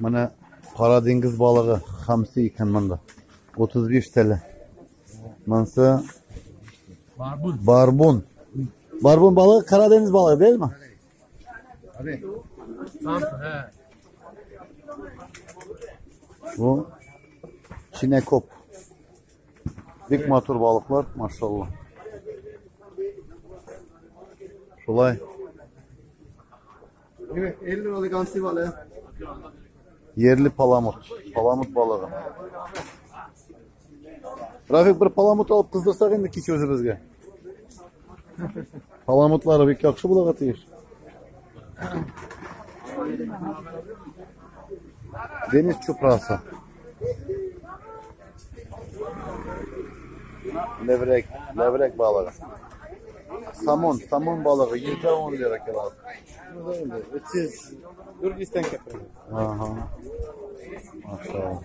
Mana qora dengiz balığı hamsi ekan manda. 35 TL. Mansa barbun. Barbun balığı Karadeniz balığı değil mi? Abi. He. Bu çinekop. Dik motor balıklar maşallah. Şolay. Evet, 50 liralık hamsi balığı. Yerli palamut. Palamut balığı. Rafik bir palamut alıp kızdırsak endi kecha o'zimizga. Palamutlari bek yaxshi buloq atıyor. Deniz çuprası. Levrek balığı. Somon balığı 110 lira kilo. 300. Gürcistan kapı. Aha. Maşallah.